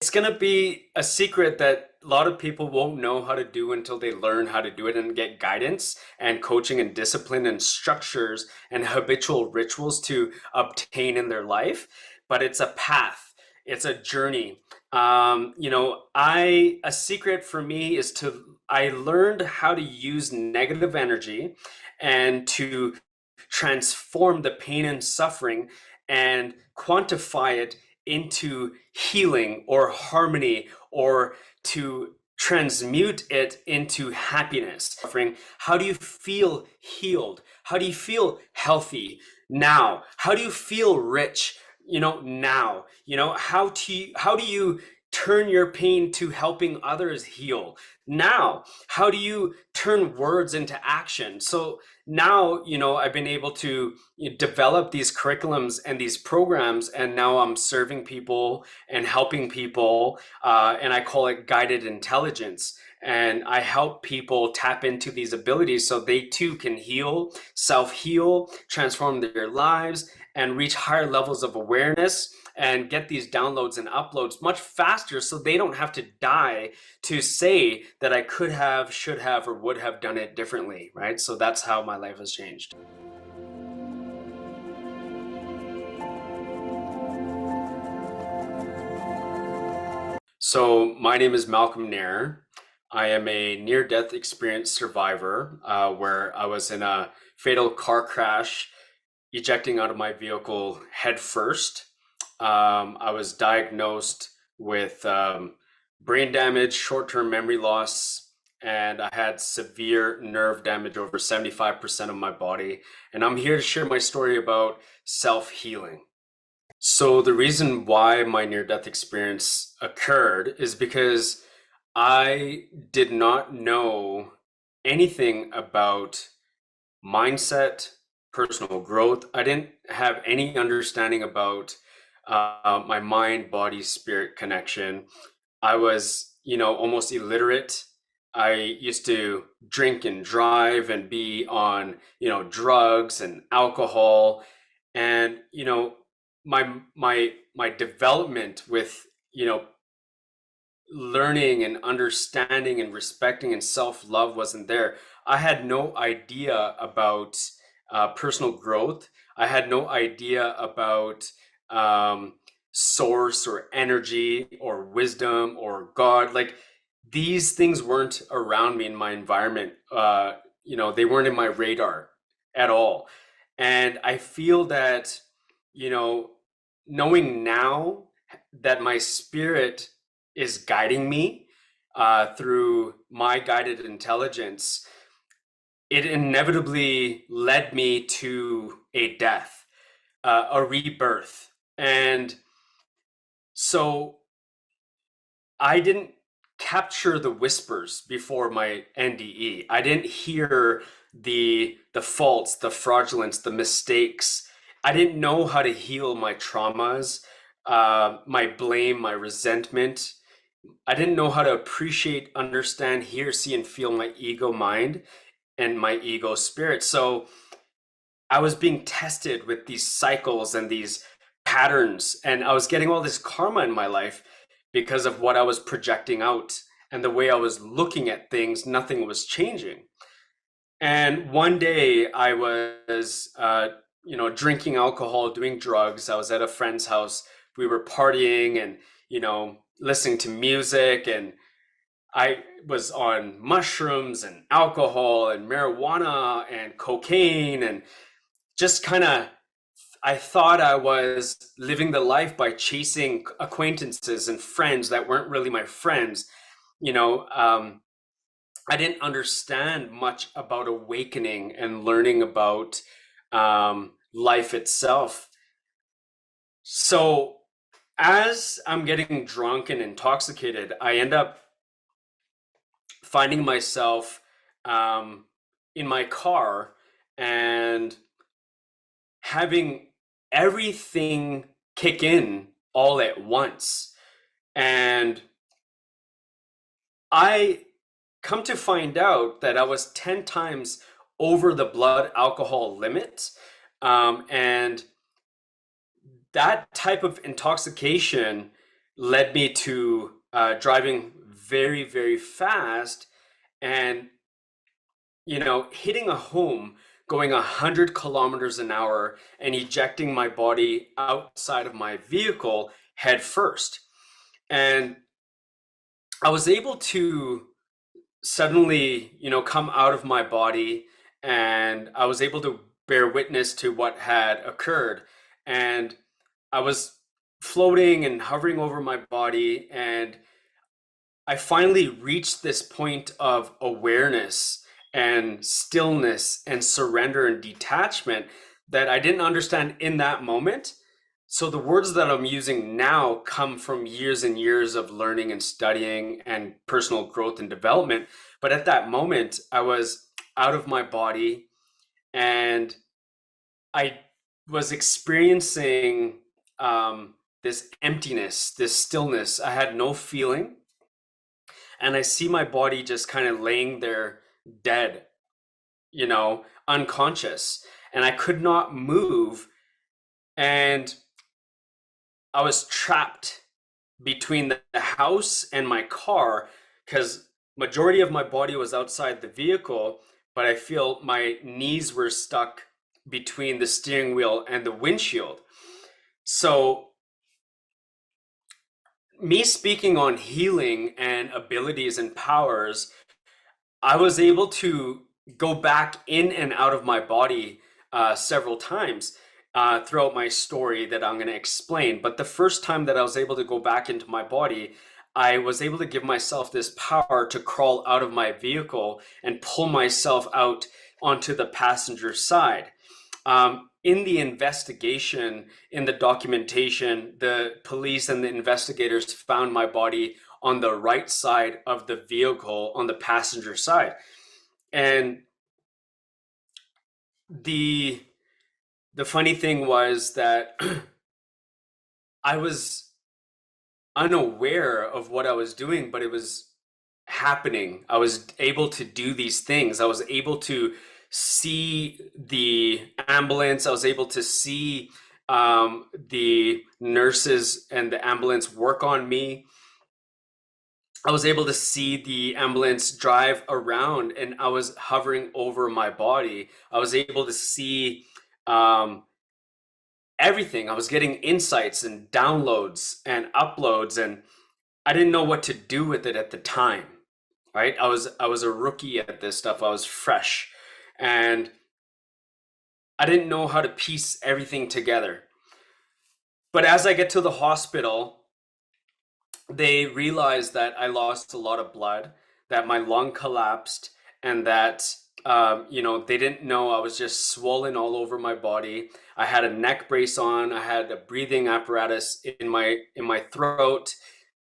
It's going to be a secret that a lot of people won't know how to do until they learn how to do it and get guidance and coaching and discipline and structures and habitual rituals to obtain in their life. But it's a path, it's a journey. A secret for me is I learned how to use negative energy and to transform the pain and suffering and quantify it into healing or harmony, or to transmute it into happiness. Suffering, how do you feel healed? How do you feel healthy now? How do you feel rich? Now, how do you turn your pain to helping others heal now? How do you turn words into action? So now, I've been able to develop these curriculums and these programs, and now I'm serving people and helping people, and I call it guided intelligence. And I help people tap into these abilities so they too can heal, self-heal, transform their lives, and reach higher levels of awareness and get these downloads and uploads much faster so they don't have to die to say that I could have, should have, or would have done it differently, right? So that's how my life has changed. So my name is Malcom Nair. I am a near-death experience survivor, where I was in a fatal car crash, ejecting out of my vehicle head first. I was diagnosed with brain damage, short-term memory loss, and I had severe nerve damage over 75% of my body. And I'm here to share my story about self-healing. So the reason why my near-death experience occurred is because I did not know anything about mindset, personal growth. I didn't have any understanding about my mind, body, spirit connection. I was, almost illiterate. I used to drink and drive and be on, drugs and alcohol. And, my development with, learning and understanding and respecting and self-love wasn't there. I had no idea about personal growth. I had no idea about um, source or energy or wisdom or God. Like, these things weren't around me in my environment. They weren't in my radar at all. And I feel that, you know, knowing now that my spirit is guiding me through my guided intelligence, it inevitably led me to a death, a rebirth. And so I didn't capture the whispers before my NDE. I didn't hear the faults, the fraudulence, the mistakes. I didn't know how to heal my traumas, my blame, my resentment. I didn't know how to appreciate, understand, hear, see, and feel my ego mind and my ego spirit. So I was being tested with these cycles and these patterns, and I was getting all this karma in my life because of what I was projecting out and the way I was looking at things. Nothing was changing. And one day I was, drinking alcohol, doing drugs. I was at a friend's house. We were partying and, listening to music, and I was on mushrooms and alcohol and marijuana and cocaine, and just kind of, I thought I was living the life by chasing acquaintances and friends that weren't really my friends. You know, um, I didn't understand much about awakening and learning about life itself. So as I'm getting drunk and intoxicated, I end up finding myself um, in my car and having everything kick in all at once. And I come to find out that I was 10 times over the blood alcohol limit. And that type of intoxication, led me to driving very, very fast and, hitting a home going 100 kilometers an hour and ejecting my body outside of my vehicle head first. And I was able to suddenly, come out of my body, and I was able to bear witness to what had occurred. And I was floating and hovering over my body, and I finally reached this point of awareness and stillness and surrender and detachment that I didn't understand in that moment. So the words that I'm using now come from years and years of learning and studying and personal growth and development. But at that moment, I was out of my body, and I was experiencing this emptiness, this stillness. I had no feeling, and I see my body just kind of laying there dead, unconscious, and I could not move. And I was trapped between the house and my car because majority of my body was outside the vehicle, but I feel my knees were stuck between the steering wheel and the windshield. So me speaking on healing and abilities and powers, I was able to go back in and out of my body several times throughout my story that I'm going to explain. But the first time that I was able to go back into my body, I was able to give myself this power to crawl out of my vehicle and pull myself out onto the passenger side. In the investigation, in the documentation, the police and the investigators found my body on the right side of the vehicle, on the passenger side. And the the funny thing was that I was unaware of what I was doing, but it was happening. I was able to do these things. I was able to see the ambulance. I was able to see the nurses and the ambulance work on me. I was able to see the ambulance drive around, and I was hovering over my body. I was able to see um, everything. I was getting insights and downloads and uploads, and I didn't know what to do with it at the time. Right? I was a rookie at this stuff. I was fresh, and I didn't know how to piece everything together. But as I get to the hospital, they realized that I lost a lot of blood, that my lung collapsed, and that they didn't know I was just swollen all over my body. I had a neck brace on. I had a breathing apparatus in my throat,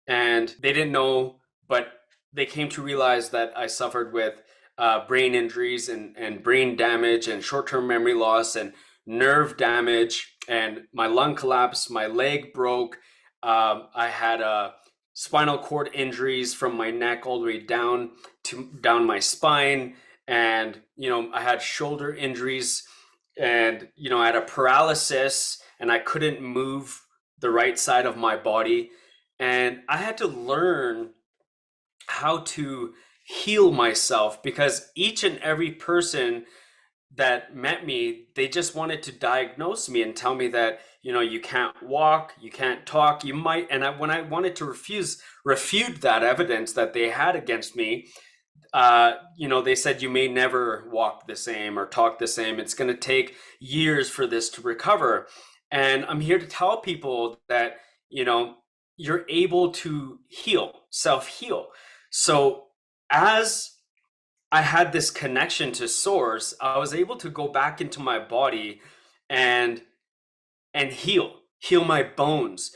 and they didn't know, but they came to realize that I suffered with brain injuries and brain damage and short-term memory loss and nerve damage, and my lung collapsed, my leg broke. I had spinal cord injuries from my neck all the way down my spine, and I had shoulder injuries, and I had a paralysis, and I couldn't move the right side of my body, and I had to learn how to heal myself because each and every person that met me, they just wanted to diagnose me and tell me that, you can't walk, you can't talk, you might. And when I wanted to refute that evidence that they had against me, they said you may never walk the same or talk the same. It's going to take years for this to recover. And I'm here to tell people that, you're able to heal, self-heal. So as I had this connection to source, I was able to go back into my body and heal my bones,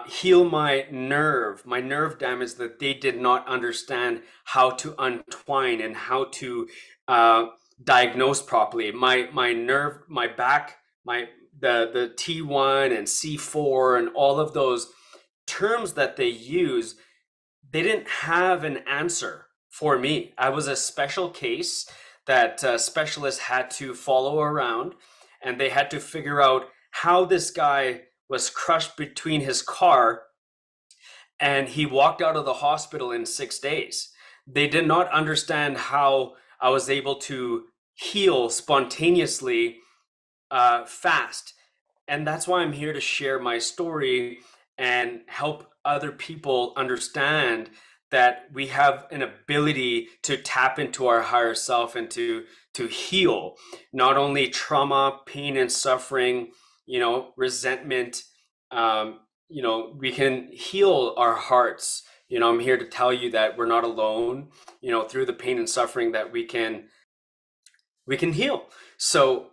heal my nerve damage that they did not understand how to untwine and how to uh, diagnose properly. My nerve, my back, the T1 and C4 and all of those terms that they use, they didn't have an answer for me. I was a special case that specialists had to follow around, and they had to figure out how this guy was crushed between his car and he walked out of the hospital in 6 days. They did not understand how I was able to heal spontaneously, fast. And that's why I'm here to share my story and help other people understand that we have an ability to tap into our higher self and to heal not only trauma, pain, and suffering, resentment. We can heal our hearts. I'm here to tell you that we're not alone. Through the pain and suffering that we can heal. So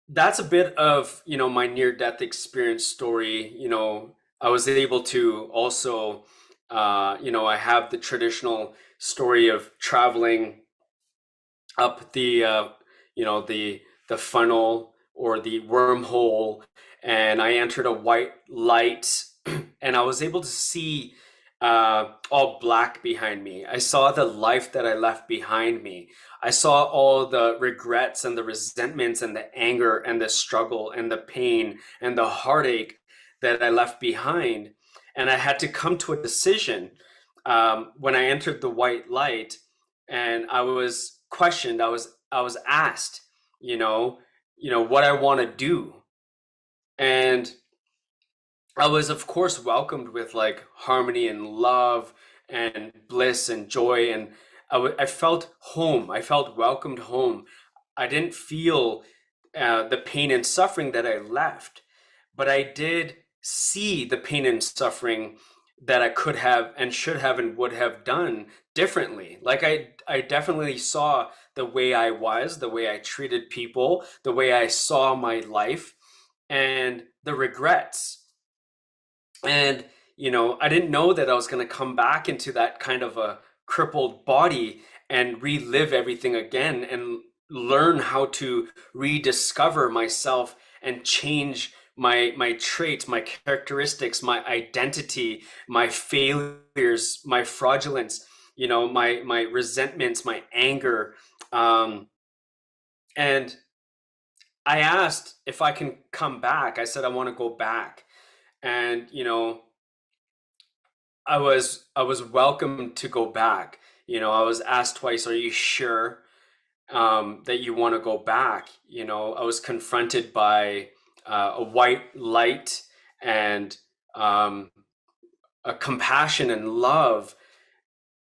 that's a bit of my near death experience story. I was able to also I have the traditional story of traveling up the funnel or the wormhole, and I entered a white light and I was able to see all black behind me. I saw the life that I left behind me. I saw all the regrets and the resentments and the anger and the struggle and the pain and the heartache that I left behind. And I had to come to a decision when I entered the white light, and I was questioned. I was asked, what I want to do, and I was, of course, welcomed with like harmony and love and bliss and joy. And I felt home. I felt welcomed home. I didn't feel the pain and suffering that I left, but I did see the pain and suffering that I could have and should have and would have done differently. Like I definitely saw the way I was, the way I treated people, the way I saw my life, and the regrets. And, I didn't know that I was going to come back into that kind of a crippled body and relive everything again and learn how to rediscover myself and change my traits, my characteristics, my identity, my failures, my fraudulence, my resentments, my anger. And I asked if I can come back. I said I want to go back. And I was welcome to go back. I was asked twice, "Are you sure that you want to go back?" I was confronted by a white light and um, a compassion and love,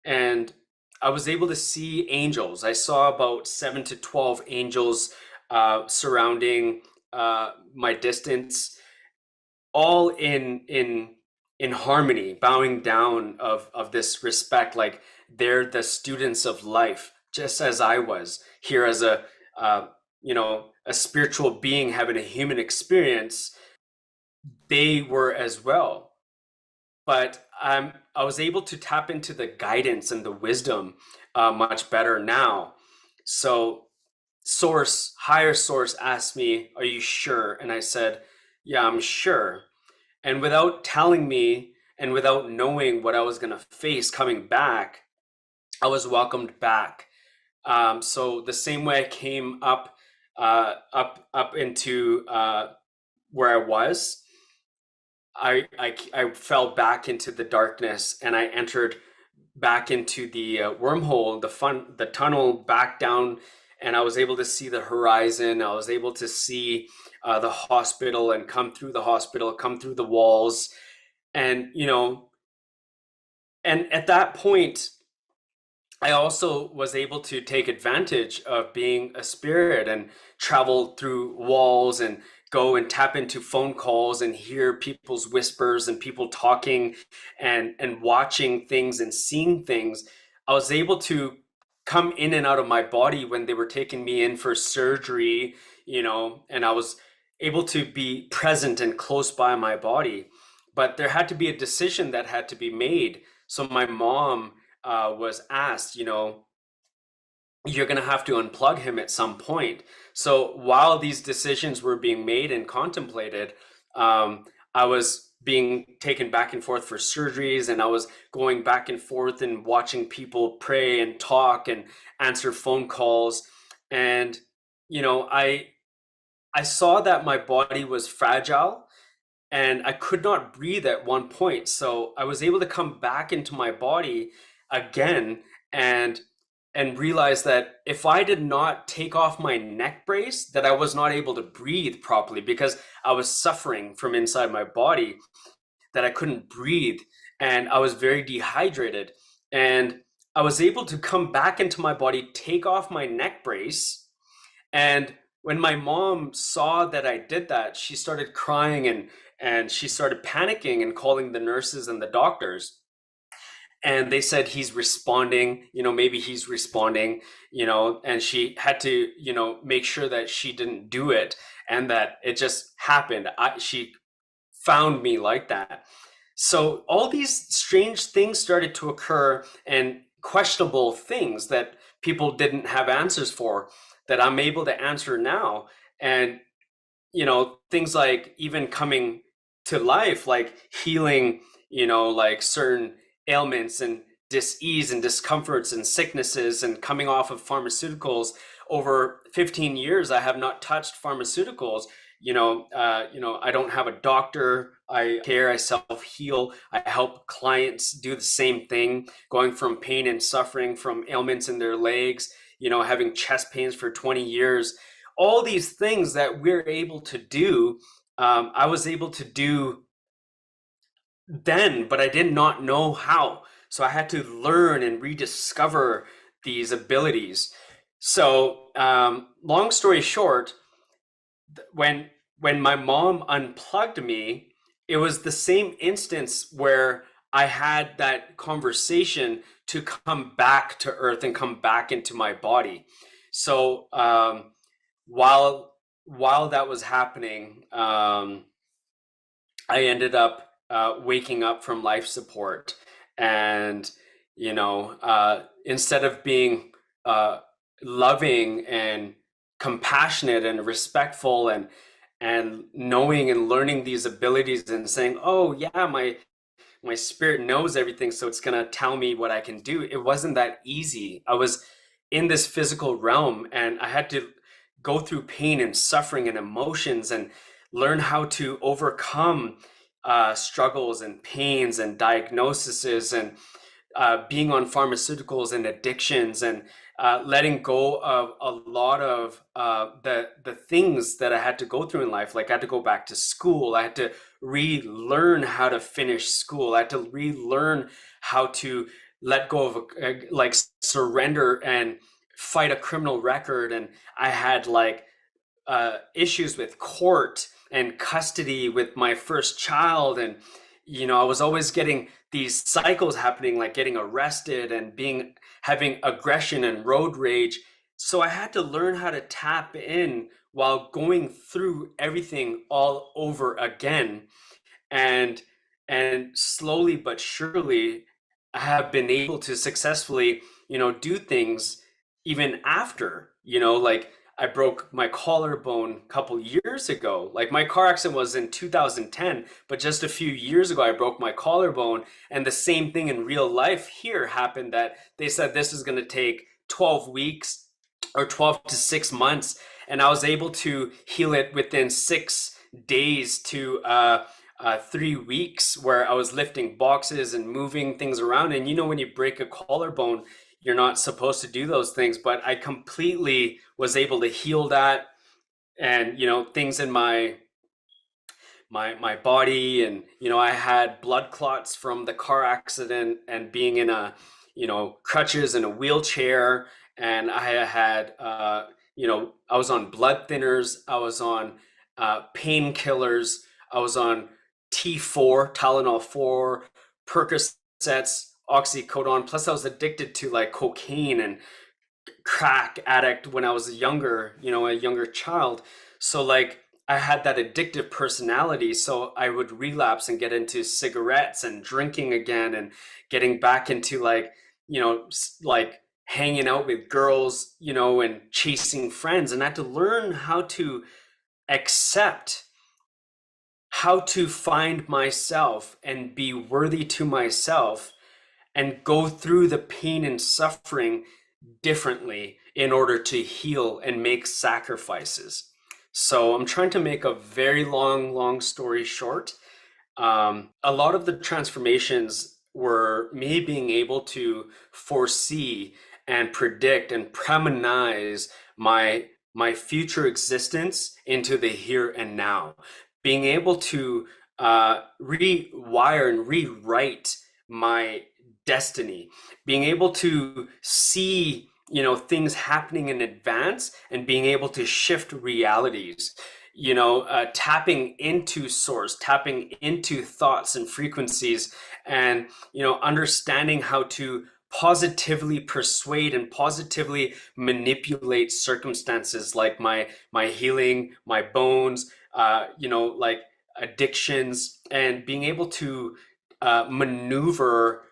and I was able to see angels. I saw about 7 to 12 angels surrounding my distance, all in harmony, bowing down of this respect, like they're the students of life, just as I was here as a spiritual being having a human experience. They were as well. But I was able to tap into the guidance and the wisdom much better now. So higher source asked me, "Are you sure?" And I said, "Yeah, I'm sure." And without telling me and without knowing what I was going to face coming back, I was welcomed back. So the same way I came up into where I was, I fell back into the darkness and I entered back into the wormhole, the tunnel back down, and I was able to see the horizon. I was able to see the hospital and come through the hospital, come through the walls, and and at that point, I also was able to take advantage of being a spirit and travel through walls and go and tap into phone calls and hear people's whispers and people talking and watching things and seeing things. I was able to come in and out of my body when they were taking me in for surgery, and I was able to be present and close by my body. But there had to be a decision that had to be made. So my mom was asked, you're going to have to unplug him at some point. So while these decisions were being made and contemplated, I was being taken back and forth for surgeries, and I was going back and forth and watching people pray and talk and answer phone calls. And, I saw that my body was fragile, and I could not breathe at one point. So I was able to come back into my body again and realize that if I did not take off my neck brace, that I was not able to breathe properly because I was suffering from inside my body, that I couldn't breathe and I was very dehydrated. And I was able to come back into my body, take off my neck brace, and when my mom saw that I did that, she started crying and she started panicking and calling the nurses and the doctors. And they said he's responding, maybe he's responding, and she had to, make sure that she didn't do it and that it just happened. She found me like that. So all these strange things started to occur and questionable things that people didn't have answers for that I'm able to answer now. And things like even coming to life, like healing, like certain ailments and dis-ease and discomforts and sicknesses, and coming off of pharmaceuticals. Over 15 years I have not touched pharmaceuticals. I don't have a doctor. I self heal. I help clients do the same thing, going from pain and suffering from ailments in their legs, having chest pains for 20 years. All these things that we're able to do, I was able to do then, but I did not know how. So I had to learn and rediscover these abilities. So, long story short, when my mom unplugged me, it was the same instance where I had that conversation to come back to earth and come back into my body. So, while that was happening, I ended up waking up from life support, and instead of being loving and compassionate and respectful and knowing and learning these abilities and saying, "Oh yeah, my spirit knows everything, so it's gonna tell me what I can do." It wasn't that easy. I was in this physical realm and I had to go through pain and suffering and emotions and learn how to overcome struggles and pains and diagnoses and being on pharmaceuticals and addictions, and letting go of a lot of the things that I had to go through in life. Like I had to go back to school. I had to relearn how to finish school. I had to relearn how to let go of like surrender and fight a criminal record. And I had like issues with court and custody with my first child. And I was always getting these cycles happening, like getting arrested and having aggression and road rage. So I had to learn how to tap in while going through everything all over again. and slowly but surely I have been able to successfully do things even after, like I broke my collarbone a couple years ago. Like my car accident was in 2010, but just a few years ago I broke my collarbone. And the same thing in real life here happened, that they said this is going to take 12 weeks or 12 to 6 months, and I was able to heal it within 6 days to 3 weeks, where I was lifting boxes and moving things around. And when you break a collarbone, you're not supposed to do those things, but I completely was able to heal that. And things in my body, and I had blood clots from the car accident and being in a crutches and a wheelchair. And I had I was on blood thinners, I was on painkillers, I was on T4, Tylenol 4, Percocets, oxycodone, plus I was addicted to like cocaine and crack addict when I was younger, a younger child. So like I had that addictive personality, so I would relapse and get into cigarettes and drinking again, and getting back into like, like hanging out with girls, and chasing friends. And I had to learn how to accept, how to find myself and be worthy to myself, and go through the pain and suffering differently in order to heal and make sacrifices. So I'm trying to make a very long story short. A lot of the transformations were me being able to foresee and predict and premonize my future existence into the here and now. Being able to rewire and rewrite my destiny, being able to see, things happening in advance and being able to shift realities, tapping into source, tapping into thoughts and frequencies, and, understanding how to positively persuade and positively manipulate circumstances like my healing, my bones, like addictions, and being able to maneuver,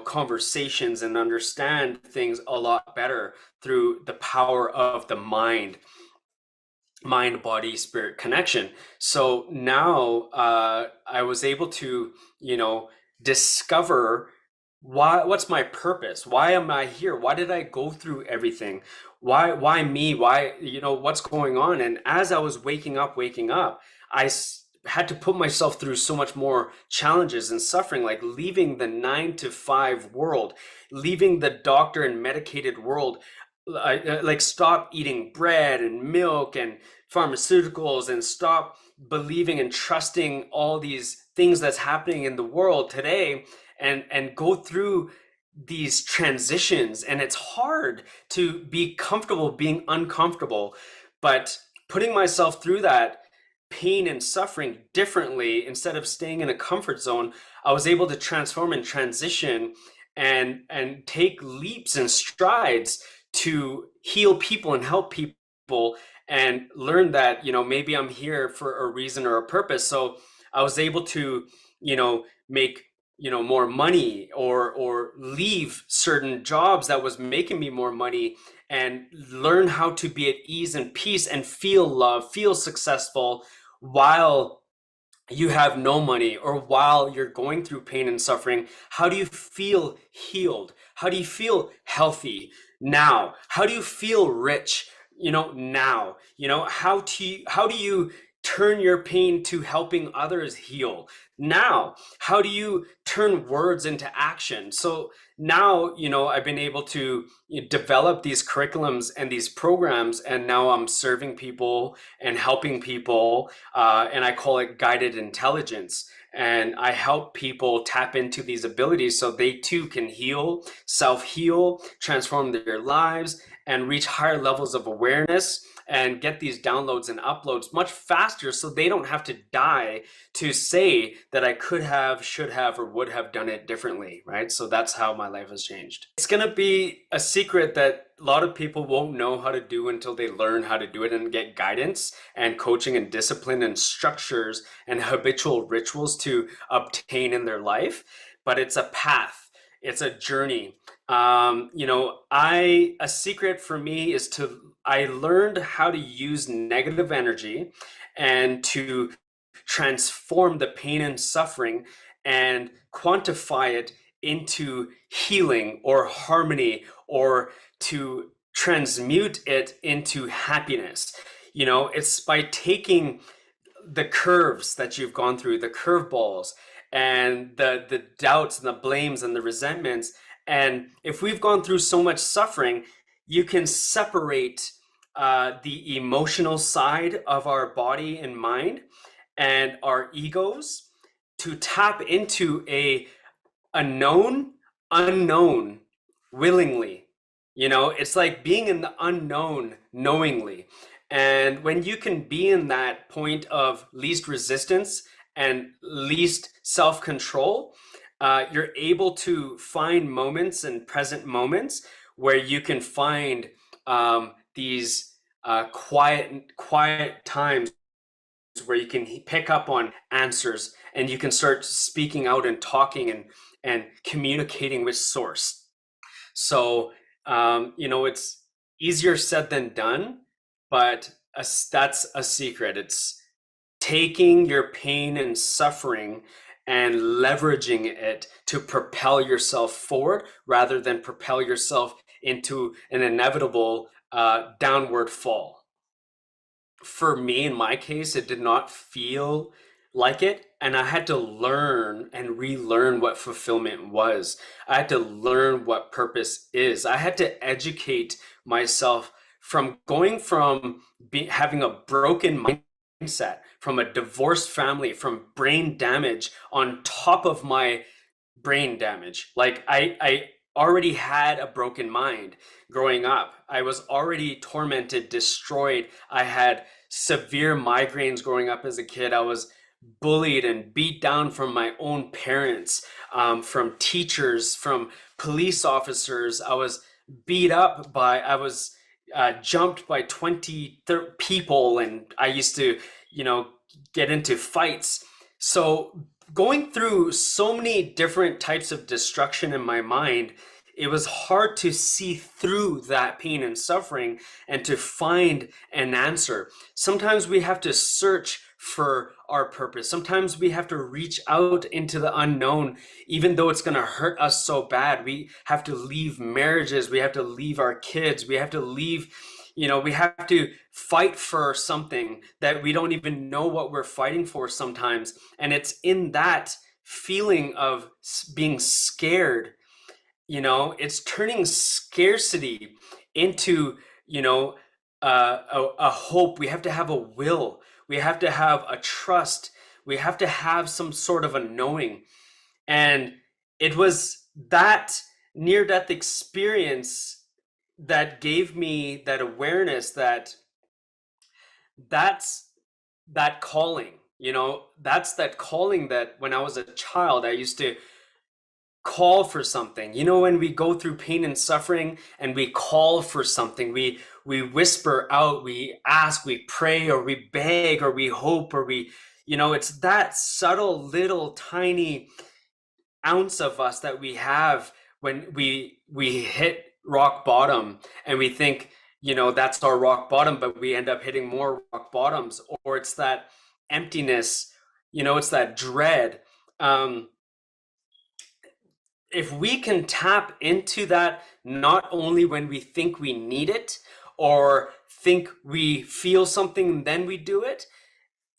conversations and understand things a lot better through the power of the mind body spirit connection. So now I was able to, discover what's my purpose, why am I here, why did I go through everything, why me, why, what's going on. And as I was waking up, had to put myself through so much more challenges and suffering, like leaving the 9 to 5 world, leaving the doctor and medicated world. Like stop eating bread and milk and pharmaceuticals, and stop believing and trusting all these things that's happening in the world today, and go through these transitions. And it's hard to be comfortable being uncomfortable, but putting myself through that pain and suffering differently, instead of staying in a comfort zone, I was able to transform and transition and take leaps and strides to heal people and help people, and learn that, maybe I'm here for a reason or a purpose. So I was able to, make, more money, or leave certain jobs that was making me more money, and learn how to be at ease and peace and feel love, feel successful while you have no money, or while you're going through pain and suffering. How do you feel healed? How do you feel healthy now? How do you feel rich, now? How do you turn your pain to helping others heal now? How do you turn words into action? So now, I've been able to develop these curriculums and these programs, and now I'm serving people and helping people, and I call it guided intelligence. And I help people tap into these abilities so they too can heal, self-heal, transform their lives, and reach higher levels of awareness, and get these downloads and uploads much faster, so they don't have to die to say that I could have, should have, or would have done it differently, right? So that's how my life has changed. It's going to be a secret that a lot of people won't know how to do until they learn how to do it and get guidance and coaching and discipline and structures and habitual rituals to obtain in their life. But it's a path, it's a journey. A secret for me is I learned how to use negative energy and to transform the pain and suffering and quantify it into healing or harmony, or to transmute it into happiness. It's by taking the curves that you've gone through, the curveballs, and the doubts and the blames and the resentments. And if we've gone through so much suffering, you can separate the emotional side of our body and mind and our egos, to tap into a known unknown willingly. It's like being in the unknown knowingly. And when you can be in that point of least resistance and least self-control, you're able to find moments and present moments where you can find these quiet times where you can pick up on answers, and you can start speaking out and talking and communicating with source. So it's easier said than done, but that's a secret. It's taking your pain and suffering and leveraging it to propel yourself forward, rather than propel yourself into an inevitable downward fall. for me, in my case, it did not feel like it. And I had to learn and relearn what fulfillment was. I had to learn what purpose is. I had to educate myself from going from having a broken mindset, from a divorced family, from brain damage on top of my brain damage. Like I already had a broken mind growing up. I was already tormented, destroyed. I had severe migraines growing up as a kid. I was bullied and beat down from my own parents, from teachers, from police officers. I was beat up by, I was jumped by 20 people, and I used to, you know, get into fights. So going through so many different types of destruction in my mind, it was hard to see through that pain and suffering and to find an answer. Sometimes we have to search for our purpose. Sometimes we have to reach out into the unknown, even though it's going to hurt us so bad. We have to leave marriages. We have to leave our kids. We have to leave, you know, we have to fight for something that we don't even know what we're fighting for sometimes. And it's in that feeling of being scared, you know, it's turning scarcity into, you know, a hope. We have to have a will. We have to have a trust. We have to have some sort of a knowing. And it was that near death experience that gave me that awareness that that's that calling, you know, that's that calling that when I was a child, I used to call for something. You know, when we go through pain and suffering and we call for something, we whisper out, we ask, we pray, or we beg, or we hope, or we, you know, it's that subtle little tiny ounce of us that we have when we hit rock bottom and we think, you know, that's our rock bottom, but we end up hitting more rock bottoms. Or it's that emptiness, you know, it's that dread. um if we can tap into that, not only when we think we need it or think we feel something and then we do it,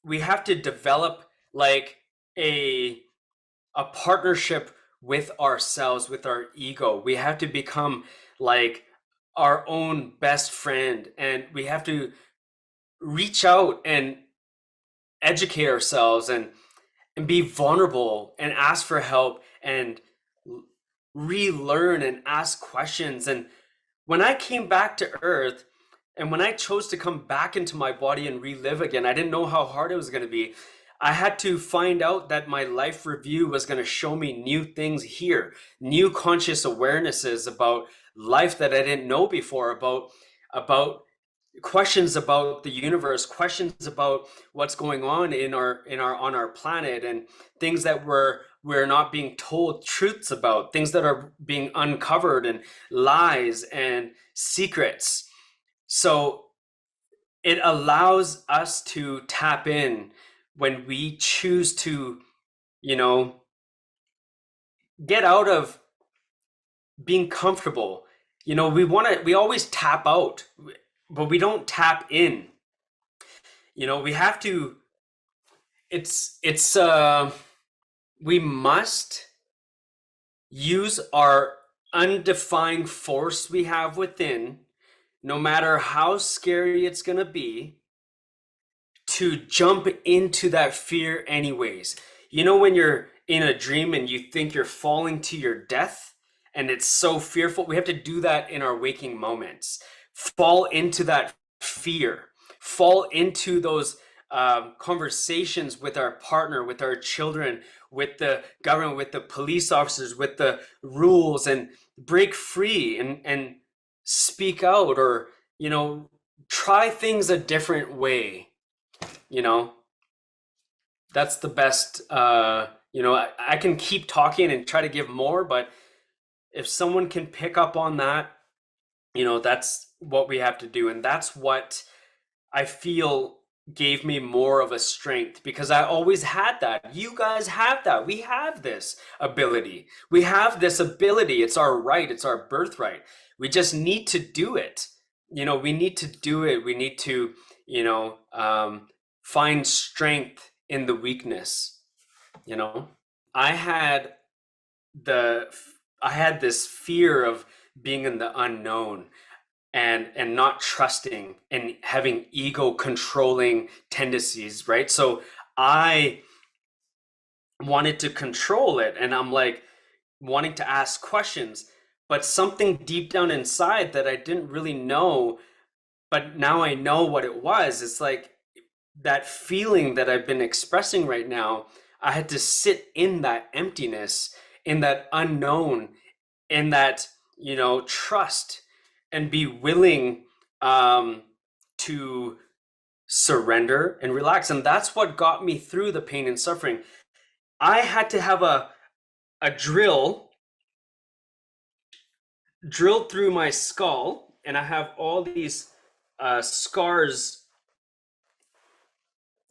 we have to develop like a partnership with ourselves, with our ego. We have to become like our own best friend, and we have to reach out and educate ourselves and be vulnerable and ask for help and relearn and ask questions. And when I came back to earth and when I chose to come back into my body and relive again, I didn't know how hard it was going to be. I had to find out that my life review was going to show me new things here, new conscious awarenesses about life that I didn't know before, about questions about the universe, questions about what's going on in our on our planet, and things that we're not being told truths about, things that are being uncovered, and lies and secrets. So it allows us to tap in when we choose to, you know, get out of being comfortable. You know, we always tap out, but we don't tap in. You know, we have to, it's we must use our undefined force we have within, no matter how scary it's going to be, to jump into that fear anyways. You know, when you're in a dream and you think you're falling to your death and it's so fearful, we have to do that in our waking moments. Fall into that fear, fall into those conversations with our partner, with our children, with the government, with the police officers, with the rules, and break free and speak out, or, you know, try things a different way. You know, that's the best. You know, I can keep talking and try to give more, but if someone can pick up on that, you know, that's what we have to do. And that's what I feel gave me more of a strength, because I always had that. You guys have that. We have this ability. We have this ability. It's our right. It's our birthright. We just need to do it. You know, we need to do it. We need to you know, find strength in the weakness, you know. I had the I had this fear of being in the unknown and not trusting and having ego controlling tendencies, right? So I wanted to control it, and I'm like wanting to ask questions, but something deep down inside that I didn't really know, but now I know what it was. It's like that feeling that I've been expressing right now. I had to sit in that emptiness, in that unknown, in that, trust, and be willing um, to surrender and relax. And that's what got me through the pain and suffering. I had to have a drill drilled through my skull, and I have all these scars.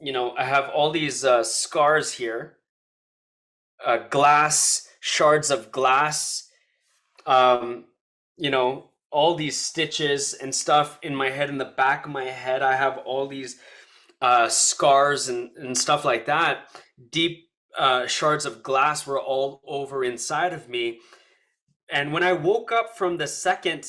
I have all these scars here, glass, shards of glass, um, all these stitches and stuff in my head, in the back of my head. I have all these scars and stuff like that. Deep shards of glass were all over inside of me. And when I woke up from the second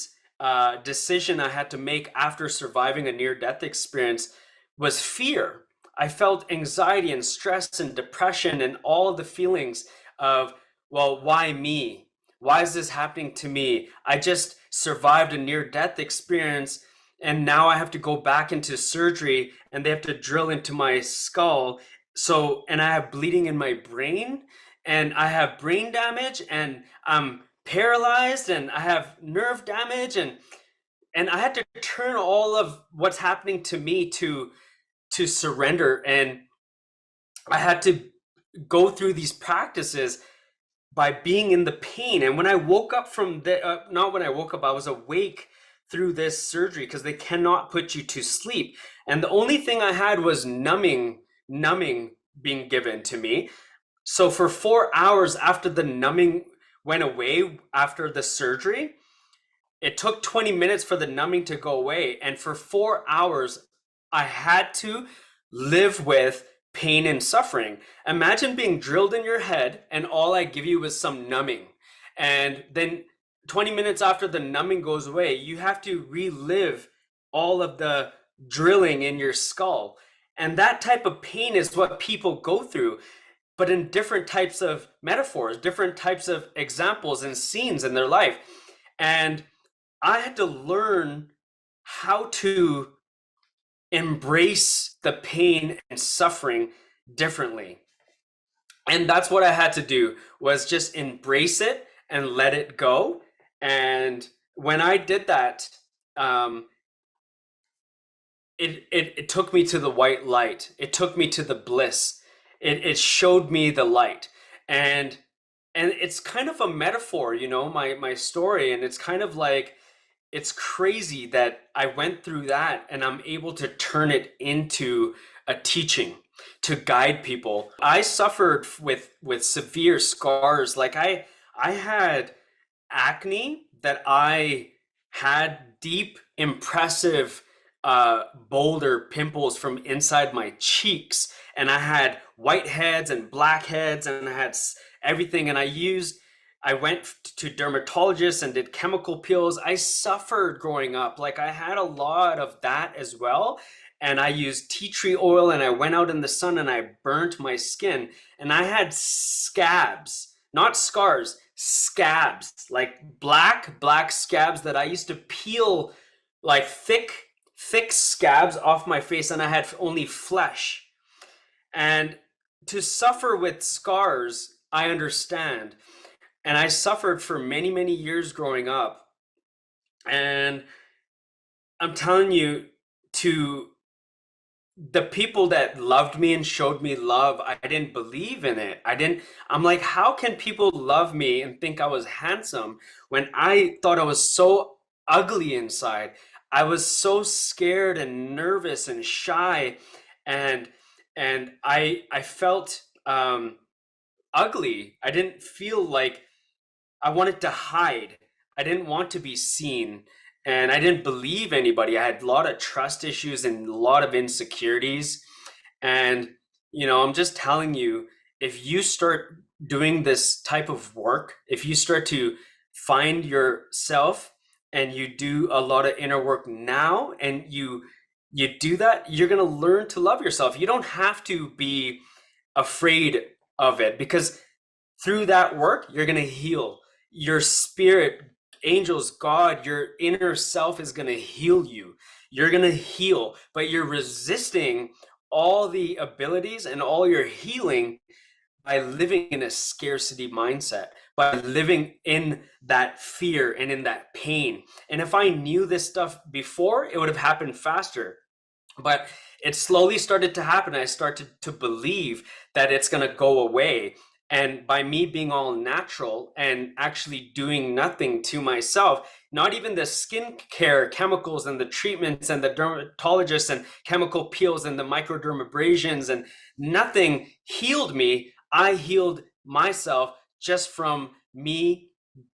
decision I had to make after surviving a near-death experience was fear. I felt anxiety and stress and depression and all of the feelings of, well, why me? Why is this happening to me? I just survived a near-death experience, and now I have to go back into surgery and they have to drill into my skull. So, and I have bleeding in my brain, and I have brain damage, and I'm paralyzed, and I have nerve damage, and I had to turn all of what's happening to me to surrender. And I had to go through these practices by being in the pain. And when I woke up from the not when I woke up, I was awake through this surgery, because they cannot put you to sleep. And the only thing I had was numbing being given to me. So for 4 hours after the numbing went away after the surgery, it took 20 minutes for the numbing to go away. And for 4 hours, I had to live with pain and suffering. Imagine being drilled in your head and all I give you is some numbing. And then 20 minutes after the numbing goes away, you have to relive all of the drilling in your skull. And that type of pain is what people go through, but in different types of metaphors, different types of examples and scenes in their life. And I had to learn how to embrace the pain and suffering differently. And that's what I had to do, was just embrace it and let it go. And when I did that, um, it took me to the white light. It took me to the bliss. It showed me the light. And it's kind of a metaphor, my story. And it's kind of like, it's crazy that I went through that and I'm able to turn it into a teaching to guide people. I suffered with severe scars. Like I had acne that I had deep, impressive, boulder pimples from inside my cheeks, and I had white heads and black heads, and I had everything. And I went to dermatologists and did chemical peels. I suffered growing up. Like I had a lot of that as well. And I used tea tree oil, and I went out in the sun and I burnt my skin, and I had scabs, not scars, scabs, like black scabs that I used to peel, like thick scabs off my face, and I had only flesh. And to suffer with scars, I understand. And I suffered for many years growing up. And I'm telling you, to the people that loved me and showed me love, I didn't believe in it. I'm like, how can people love me and think I was handsome when I thought I was so ugly inside? I was so scared and nervous and shy, and I felt ugly. I didn't feel like, I wanted to hide. I didn't want to be seen. and I didn't believe anybody. I had a lot of trust issues and a lot of insecurities. And, I'm just telling you, if you start doing this type of work, if you start to find yourself and you do a lot of inner work now and you do that, you're going to learn to love yourself. You don't have to be afraid of it, because through that work, you're going to heal your spirit, angels, God, your inner self is going to heal you. You're going to heal, but you're resisting all the abilities and all your healing by living in a scarcity mindset, by living in that fear and in that pain. And if I knew this stuff before, it would have happened faster. But it slowly started to happen. I started to believe that it's going to go away. And by me being all natural and actually doing nothing to myself, not even the skincare chemicals and the treatments and the dermatologists and chemical peels and the microdermabrasions, and nothing healed me. I healed myself just from me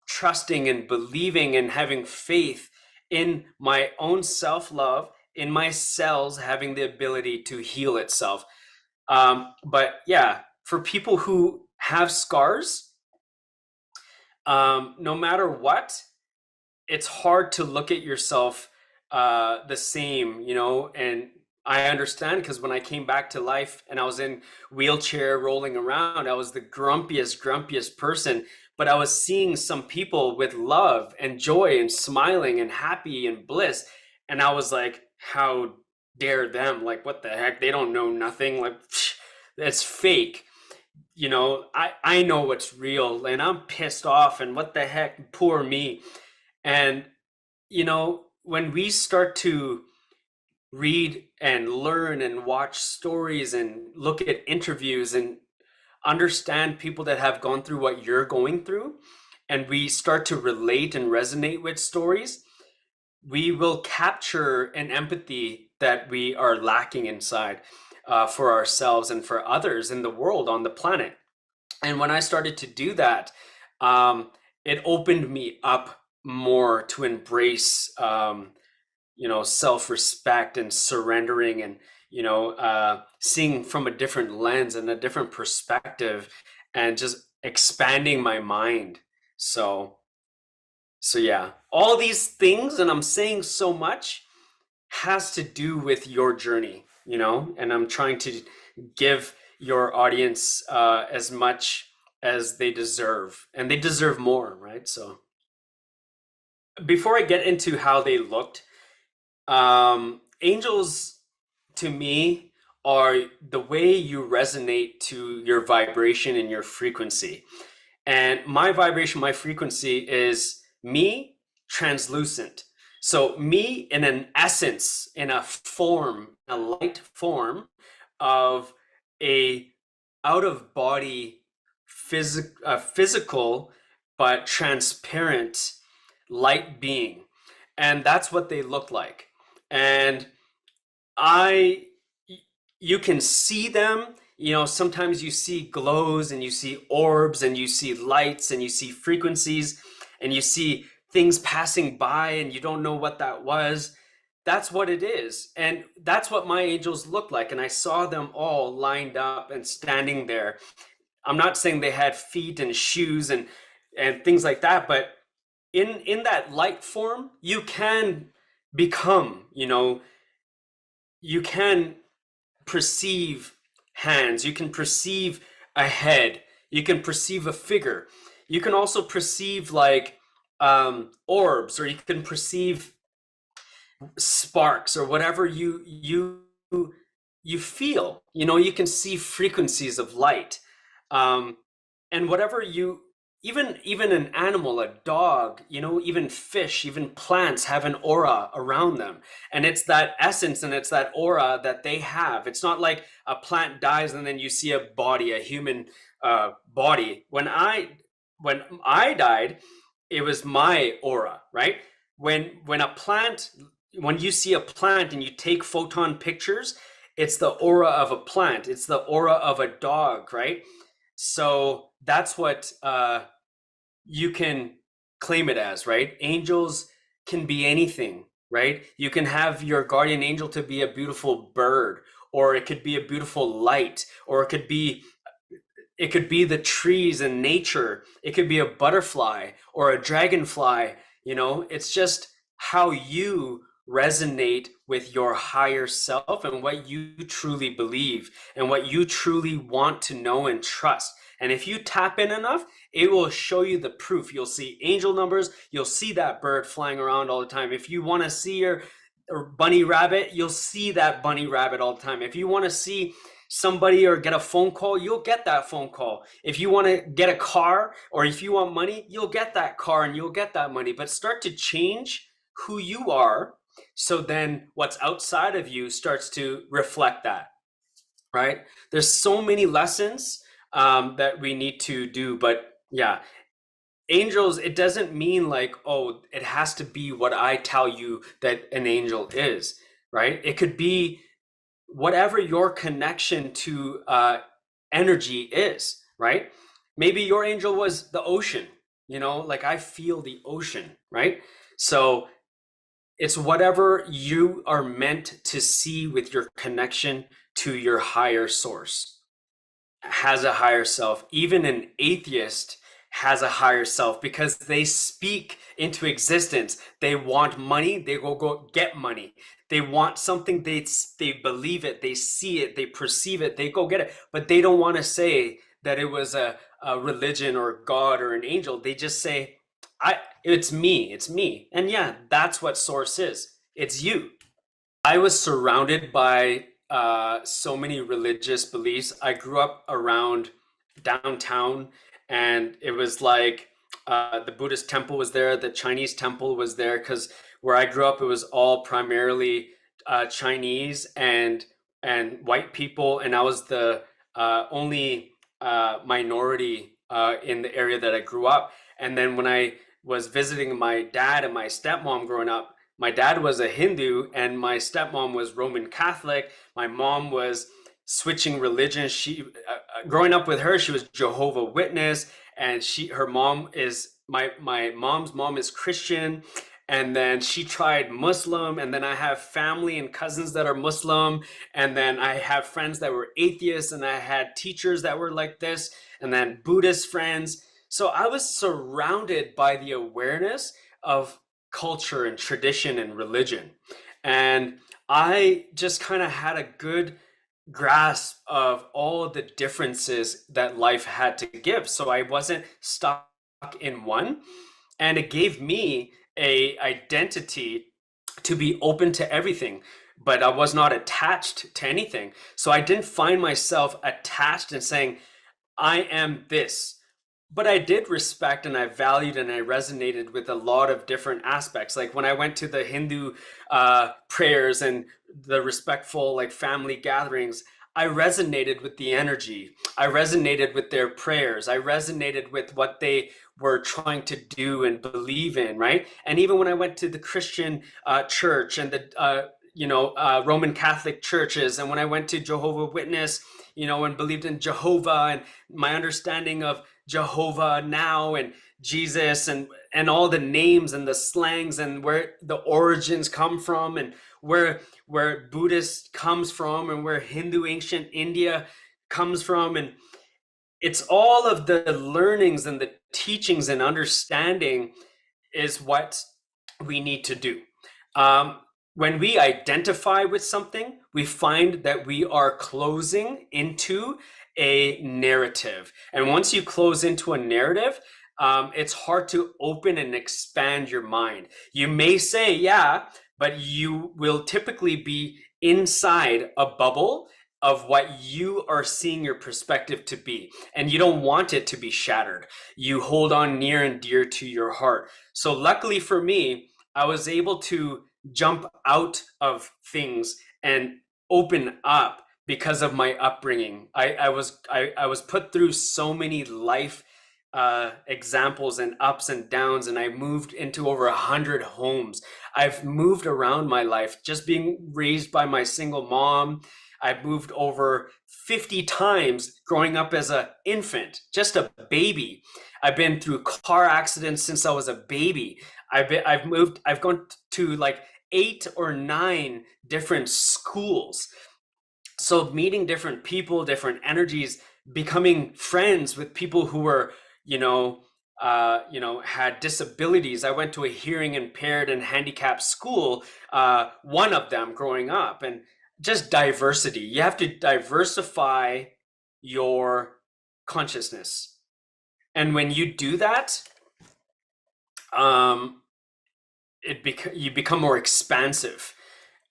trusting and believing and having faith in my own self-love, in my cells having the ability to heal itself. But yeah, for people who have scars, no matter what, it's hard to look at yourself the same, and I understand, because when I came back to life and I was in wheelchair rolling around, I was the grumpiest person, but I was seeing some people with love and joy and smiling and happy and bliss. And I was like, how dare them? Like, what the heck? They don't know nothing. Like, that's fake. I know what's real, and I'm pissed off, and what the heck, poor me. And when we start to read and learn and watch stories and look at interviews and understand people that have gone through what you're going through, and we start to relate and resonate with stories, we will capture an empathy that we are lacking inside, for ourselves and for others in the world, on the planet. And when I started to do that, it opened me up more to embrace, self-respect and surrendering, and, seeing from a different lens and a different perspective, and just expanding my mind. So yeah, all these things, and I'm saying so much, has to do with your journey, and I'm trying to give your audience as much as they deserve, and they deserve more, right? So before I get into how they looked, angels to me are the way you resonate to your vibration and your frequency. And my vibration, my frequency is me translucent. So me in an essence, in a form, a light form of a out of body physical but transparent light being. And that's what they look like. And I, you can see them. Sometimes you see glows and you see orbs and you see lights and you see frequencies and you see things passing by and you don't know what that was. That's what it is. And that's what my angels looked like. And I saw them all lined up and standing there. I'm not saying they had feet and shoes and things like that, but in that light form, you can become, you can perceive hands, you can perceive a head, you can perceive a figure, you can also perceive like orbs, or you can perceive sparks, or whatever you feel. You can see frequencies of light, and whatever you, even an animal, a dog, even fish, even plants have an aura around them, and it's that essence and it's that aura that they have. It's not like a plant dies and then you see a body, a human body. When I died, it was my aura, right? When you see a plant and you take photon pictures, it's the aura of a plant, it's the aura of a dog, right? So that's what you can claim it as, right? Angels can be anything, right? You can have your guardian angel to be a beautiful bird, or it could be a beautiful light, or it could be the trees and nature. It could be a butterfly or a dragonfly. It's just how you resonate with your higher self and what you truly believe and what you truly want to know and trust. And if you tap in enough, it will show you the proof. You'll see angel numbers. You'll see that bird flying around all the time. If you want to see your or bunny rabbit, you'll see that bunny rabbit all the time. If you want to see somebody or get a phone call, you'll get that phone call. If you want to get a car or if you want money, you'll get that car and you'll get that money. But start to change who you are, so then what's outside of you starts to reflect that, right? There's so many lessons that we need to do. But yeah, angels, it doesn't mean like, oh, it has to be what I tell you that an angel is, right? It could be whatever your connection to energy is, right? Maybe your angel was the ocean, like I feel the ocean, right? So it's whatever you are meant to see with your connection to your higher source, has a higher self. Even an atheist has a higher self because they speak into existence. They want money, they go get money. They want something, they believe it, they see it, they perceive it, they go get it. But they don't want to say that it was a religion or God or an angel. They just say, it's me, it's me. And yeah, that's what source is. It's you. I was surrounded by so many religious beliefs. I grew up around downtown, and it was like the Buddhist temple was there, the Chinese temple was there, because where I grew up, it was all primarily Chinese and white people, and I was the only minority in the area that I grew up. And then when I was visiting my dad and my stepmom growing up, my dad was a Hindu and my stepmom was Roman Catholic. My mom was switching religions. She, growing up with her, she was Jehovah Witness, and her mom is my mom's mom is Christian, and then she tried Muslim, and then I have family and cousins that are Muslim, and then I have friends that were atheists, and I had teachers that were like this, and then Buddhist friends. So I was surrounded by the awareness of culture and tradition and religion. And I just kind of had a good grasp of all of the differences that life had to give. So I wasn't stuck in one. And it gave me a identity to be open to everything, but I was not attached to anything. So I didn't find myself attached and saying, I am this. But I did respect and I valued and I resonated with a lot of different aspects. Like when I went to the Hindu prayers and the respectful like family gatherings, I resonated with the energy. I resonated with their prayers. I resonated with what they were trying to do and believe in, right? And even when I went to the Christian church and the Roman Catholic churches, and when I went to Jehovah Witness, and believed in Jehovah, and my understanding of Jehovah now and Jesus and all the names and the slangs and where the origins come from and where Buddhist comes from and where Hindu ancient India comes from, and it's all of the learnings and the teachings and understanding is what we need to do. When we identify with something, we find that we are closing into a narrative. And once you close into a narrative, it's hard to open and expand your mind. You may say, yeah, but you will typically be inside a bubble of what you are seeing your perspective to be. And you don't want it to be shattered. You hold on near and dear to your heart. So luckily for me, I was able to jump out of things and open up because of my upbringing. I was put through so many life examples and ups and downs, and I moved into over 100 homes. I've moved around my life, just being raised by my single mom. I've moved over 50 times growing up as an infant, just a baby. I've been through car accidents since I was a baby. I've gone to like 8 or 9 different schools. So meeting different people, different energies, becoming friends with people who were, had disabilities. I went to a hearing impaired and handicapped school, one of them growing up, and just diversity. You have to diversify your consciousness. And when you do that, um, you become more expansive.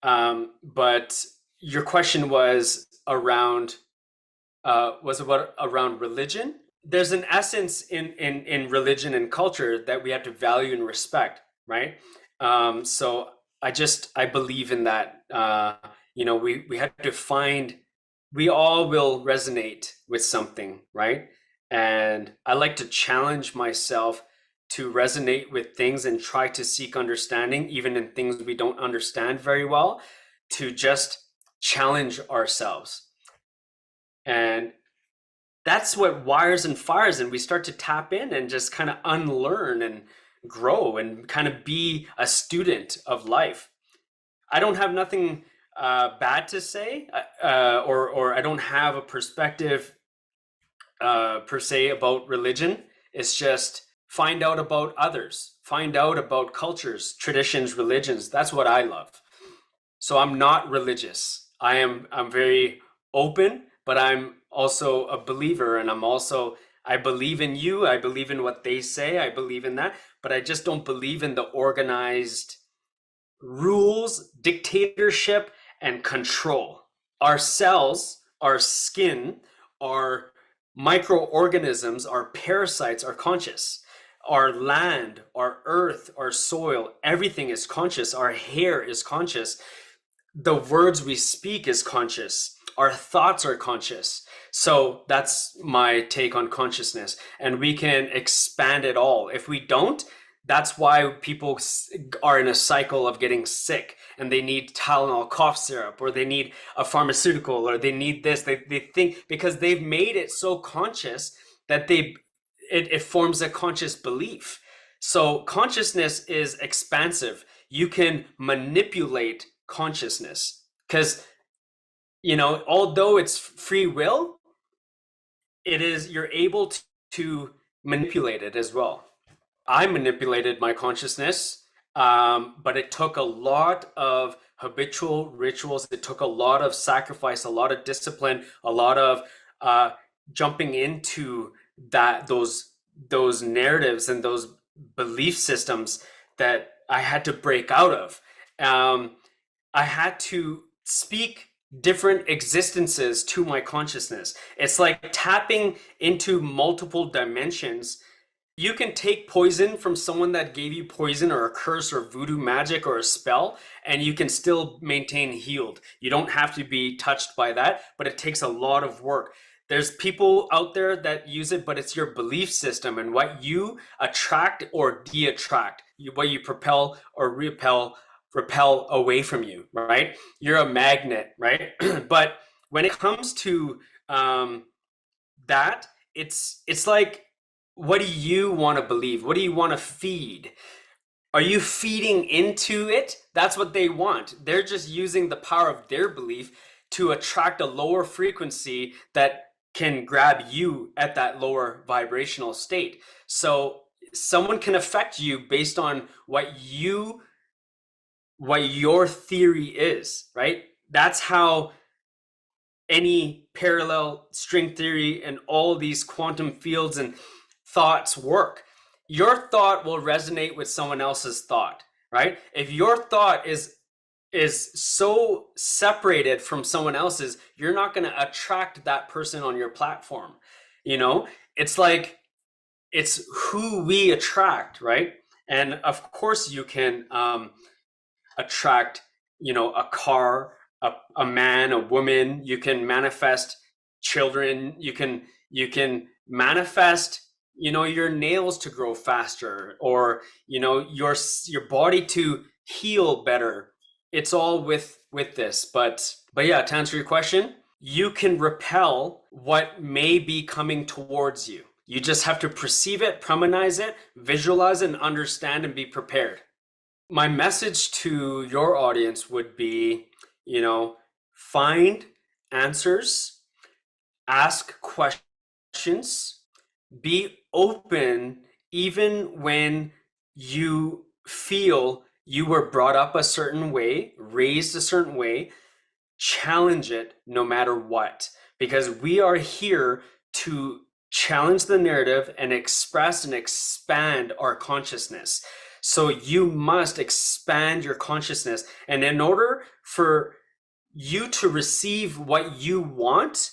But your question was about around religion. There's an essence in religion and culture that we have to value and respect, right? So I believe in that. We have to find, we all will resonate with something, right? And I like to challenge myself to resonate with things and try to seek understanding, even in things we don't understand very well, to just challenge ourselves. And that's what wires and fires, and we start to tap in and just kind of unlearn and grow and kind of be a student of life. I don't have nothing bad to say, or I don't have a perspective per se about religion. It's just find out about others, find out about cultures, traditions, religions. That's what I love. So I'm not religious. I'm very open, but I'm also a believer, and I believe in you. I believe in what they say. I believe in that, but I just don't believe in the organized rules, dictatorship, and control. Our cells, our skin, our microorganisms, our parasites are conscious. Our land, our earth, our soil, everything is conscious. Our hair is conscious. The words we speak is conscious. Our thoughts are conscious. So that's my take on consciousness. And we can expand it all. If we don't, that's why people are in a cycle of getting sick and they need Tylenol cough syrup, or they need a pharmaceutical, or they need this. They think because they've made it so conscious that it forms a conscious belief. So consciousness is expansive. You can manipulate consciousness because, although it's free will, you're able to manipulate it as well. I manipulated my consciousness, but it took a lot of habitual rituals. It took a lot of sacrifice, a lot of discipline, a lot of uh, jumping into those narratives and those belief systems that I had to break out of. I had to speak different existences to my consciousness. It's like tapping into multiple dimensions. You can take poison from someone that gave you poison or a curse or voodoo magic or a spell, and you can still maintain healed. You don't have to be touched by that, but it takes a lot of work. There's people out there that use it, but it's your belief system and what you attract or de-attract, what you propel or repel away from you, right? You're a magnet, right? But when it comes to that, it's like, what do you want to believe? What do you want to feed? Are you feeding into it? That's what they want. They're just using the power of their belief to attract a lower frequency that can grab you at that lower vibrational state. So someone can affect you based on what your theory is, right? That's how any parallel string theory and all these quantum fields and thoughts work. Your thought will resonate with someone else's thought, right? If your thought is so separated from someone else's, you're not going to attract that person on your platform. It's like, it's who we attract, right? And of course you can attract, a car, a man, a woman. You can manifest children. You can manifest, your nails to grow faster, or your body to heal better. it's all with this. But yeah, to answer your question, you can repel what may be coming towards you. You just have to perceive it, premonize it, visualize it, and understand and be prepared. My message to your audience would be, you know, find answers, ask questions, be open even when you feel you were brought up a certain way, raised a certain way. Challenge it no matter what, because we are here to challenge the narrative and express and expand our consciousness. So you must expand your consciousness. And in order for you to receive what you want,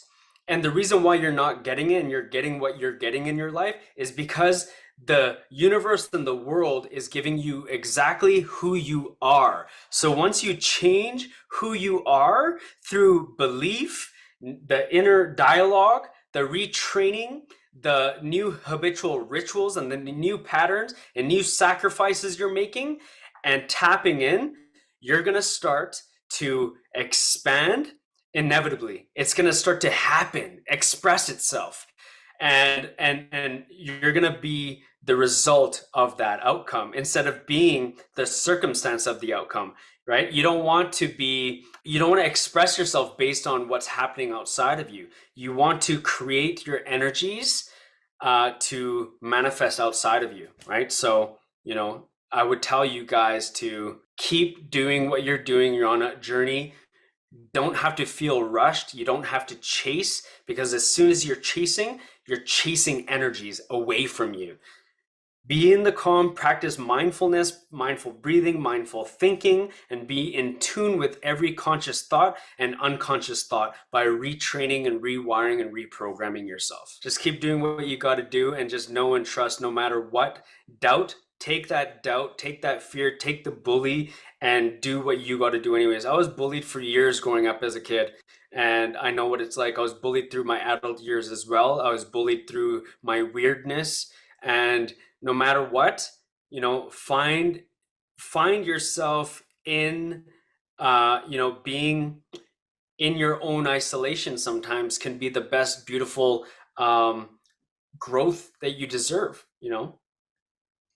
and the reason why you're not getting it and you're getting what you're getting in your life is because the universe and the world is giving you exactly who you are. So once you change who you are through belief, the inner dialogue, the retraining, the new habitual rituals and the new patterns and new sacrifices you're making and tapping in, you're going to start to expand inevitably. It's going to start to happen, express itself. And you're going to be the result of that outcome instead of being the circumstance of the outcome, right? You don't want to express yourself based on what's happening outside of you. You want to create your energies to manifest outside of you, right? So, I would tell you guys to keep doing what you're doing. You're on a journey. Don't have to feel rushed. You don't have to chase, because as soon as you're chasing energies away from you. Be in the calm, practice mindfulness, mindful breathing, mindful thinking, and be in tune with every conscious thought and unconscious thought by retraining and rewiring and reprogramming yourself. Just keep doing what you got to do and just know and trust no matter what. Doubt, take that fear, take the bully, and do what you got to do anyways. I was bullied for years growing up as a kid, and I know what it's like. I was bullied through my adult years as well. I was bullied through my weirdness, and no matter what, find yourself in being in your own isolation sometimes can be the best beautiful growth that you deserve.